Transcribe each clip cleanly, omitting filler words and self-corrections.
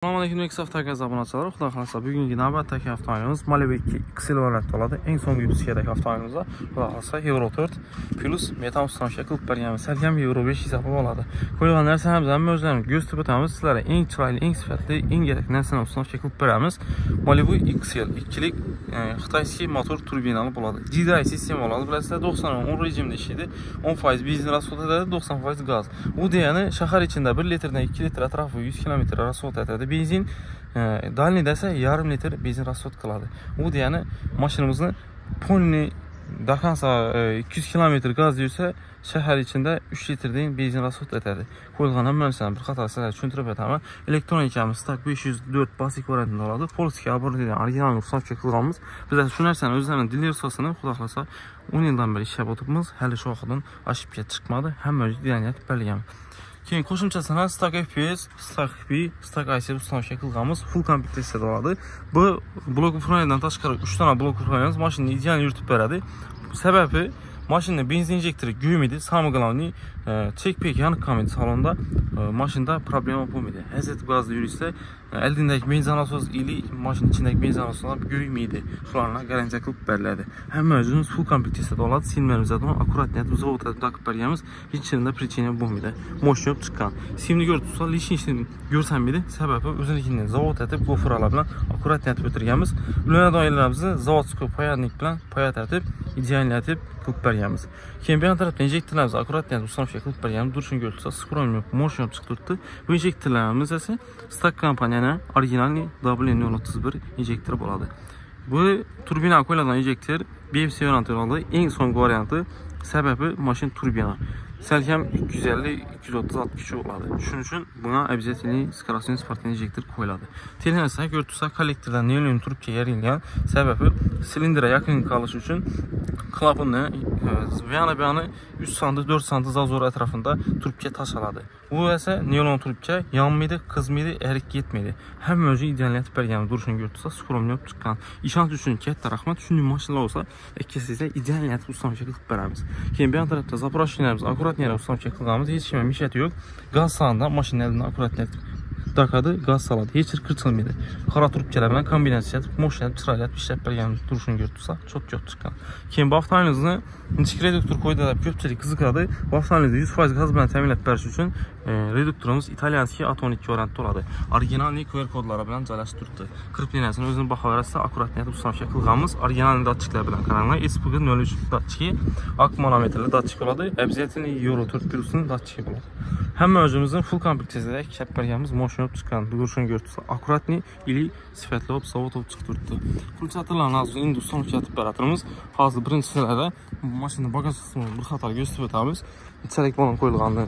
Assalamualaikum, Avtogaz abunəçiləri. Xuda xalsa bugünkü navbatdakı avtomobilimiz Malibu 2 XL variantda oladi. Eng son yüksekdəki avtomobilimizdə xuda xalsa Euro 4 plus metan ustamışa 41 yəni sərkəm Euro 5 hesabı oladı. Qoyulan nərsəmiz həmin özlərimiz göz tübətəmiz sizlərə eng çiraylı, eng sifətli, eng gərəkli nərsəni ustamışa 41'imiz Malibu XL 2'lik Xitayski motor turbinalı buladı. GDI sistemi oladı. Biləsiniz 90-10 rejimdə işidir. 10% benzin rasxod edir, 90% qaz. Bu deyəni şəhər içində 1 litrdən 2 litr ətrafı 100 km rasxod edir. Benzin dalinədə isə yarım litr benzin rasxod qıladı. Bu deyəni maşınımızın Pony daxansa 200 km qaz deyirsə şəhər içində 3 litrdən benzin rasxod edir. Qoyulğan həmən bir xatar sizlərə düşündürüb etəmə. Elektronikamiz Stak 504 basic variantında oladı. Polski abonelidən orijinal nüfus qılğanımız. Bizə düşünərsən özlərinin dil üstasını xudaxlasa 10 ildən bəri işə oturmuz. Hələ şu vaxtdan aşıb çıxmadı. Həm özü deyəniyyət bəliyəm. Keyin qoşumçasına Stak FPS, Stak XP, Stak IC ustamışa qılğamız full komplekt hissədə oladı. Bu blok ufunayından təşkil 3 dənə blok ufunayımız maşını ideal yürütüb verədi. Səbəbi maşının benzin injektoru güym idi. Samı qalanı çek-pek yanıq kam idi salonda. Maşında problem olmadı. Həzrət qazda yürüysə əlindəki benzin anasız ili maşının içindəki benzin anasından güym idi. Şularına garantiya qılıb bərlədi. Həm özünüz full komplekt hissədə oladı. Silmərimizdə də akurat net zavod takıb bəriyəmiz heç yerində pričina bulmadı. Moşun yox çıxan. Simli gördüksə lişin işini görsən miydi? Səbəbi özünəkindən zavod etib qofur ala bilən akurat net ötürgəmiz. Ülənə dairələrimizi zavodskoy payadnik bilən payad etib idealləşdirib qılıb bəriyəmiz. Keyin bir tərəfdən injektorlarımız akurat net ustamışa qılıb bəriyəmiz. Duruşun görülsə skrom yox, moşun yox çıxdırdı. Bu injektorlarımız isə Stak kompaniyanın orijinal W031 injektoru boladı. Bu turbina qoyulan injektor BFC variantı oldu. En son variantı səbəbi maşın turbina. Səlkəm 250-230-62 oladı. Şunun üçün buna əbziyyətli skarasyon spartlı injektor qoyuladı. Telənəsə gördüksə kollektordan neyolun turubki yer eləyən səbəbi silindrə yaxın qalış üçün klapını yana 3 sandı 4 sandı zazor ətrafında turubkiyə taş aladı. Bu isə neyolon turubkiyə yanmaydı, qızmaydı, ərik getməydi. Həm özü idealləti bərgəmi duruşunu gördüksə skromluyub çıxan. İşans üçün kətdə raxma düşündüyüm maşınlar olsa kesinliklə idealləti ustamışa qılıb bərəmiz. Keyin bir tərəfdə zapraşinlərimiz akurat yerə ustamışa qılğamız heç kimə mişət yox. Qaz salanda maşının əlində akurat net dakadı, qaz saladı. Heç bir qırçılmıydı. Xara turubkilərlə kombinasiya edib, moşinət, pısrayət, işləb bərgəmi duruşunu gördüksə çox yox çıxan. Keyin bu avtomobilimizin inçik reduktor qoydu da köpçəlik qızıqadı. Bu avtomobilimizdə 100% qaz bilən təmin etmək üçün reduktorumuz İtalyanski A12 variantda oladı. Orijinal QR kodları bilən cələşdirdi. Qırıb yenəsini özünü baxa verəsə akurat net ustamışa qılğamız orijinal datçiklər bilən kanalına SPG 03 datçiki, ak manometrli datçik oladı. Əbziyyətli Euro 4 Plus'un datçiki oladı. Həm özümüzün full komplektizdə kəp bərgəmiz moşun yox çıxan. Bu duruşunu gördüksə akuratni ili sifətli olub zavod olub çıxdırdı. Kulçatırların azı indi ustamışa temperatürümüz hazır birinci sırada maşının bagaj qismini bir xatar göstərətəmiz. İçərik balon qoyulğandı.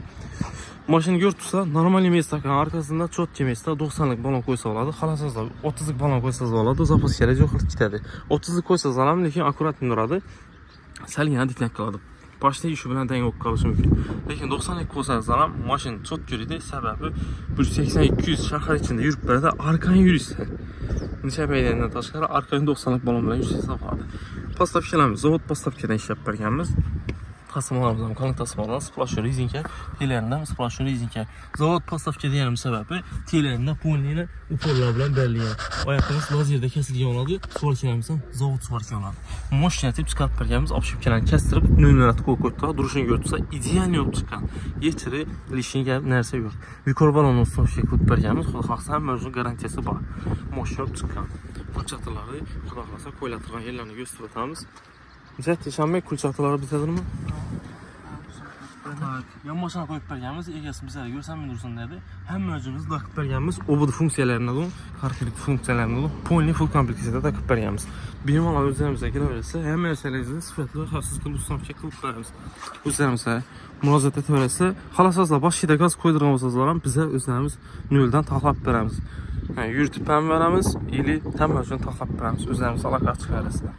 Maşını gördüksə normal yemək stakan arkasında çot yeməkdə 90'lık balon qoysa oladı. Xalasız da 30'lık balon qoysa oladı. Zapas gələcək yox kitədir. 30'lık qoysa zalam lakin akurat nuradı. Səlgənə diklək qaladı. Başta işi bilən dəng ok qalışı mümkün. Lakin 90'lık qoysa zalam maşın çok görüdü. Səbəbi 180-200 şəhər içində yürüb bərədə arkan yürüysə. Neçə bəylərindən daşqara arkanın 90'lık balon bilən yürüysə safadı. Pastavkilərimiz, zavod pastavkilərdən işləb bərgəmiz. Tasmalarımızdan, kanlı tasmalardan splaşır rizinke, teylərindən splaşır rizinke. Zavod pastavki deyənim səbəbi teylərindən polini uporlar bilən bərliyən. Ayaqımız lazerdə kəsilgən oladı, suvarkilərimizdən zavod suvarkən oladı. Moşinətib çıxart bərgəmiz, apşıbkələrini kəstirib, nömrəti qoyduqda, duruşunu gördüksə, ideal yox çıxan. Yetiri, lişini gəlib, nərsə yox. Vikorbalonun son şəkilib bərgəmiz, xudaxlaqsa həm mövzunun garantiyası var. Moşin yox çıxan. Kulçatırları, xudaxlaqsa koylatırğan yerlərini göstərətəmiz. Cəhət yaşanmək kulçatıları bitədir mi? Yan maşına qoyub bərgəmiz, egəsi bizə görsən dursun nədir? Həm mövcumuz takıb bərgəmiz, obudu funksiyələrinə olun, xartilik funksiyələrinə olun, polini full kompleksiyada takıb bərgəmiz. Birim ala özlərimizə gələ verəsə, həm məsələyizdə sifətli xarsız qılıb ustamışa qılıb bərgəmiz. Özlərimizə müraciət et verəsə, xalasazla baş yedə qaz qoydurğamızdan bizə özlərimiz nöldən taxlab bərəmiz. Yürütüb bəm verəmiz, ili təm mövcunu taxlab bərəmiz, özlərimiz alaq açıq verəsə.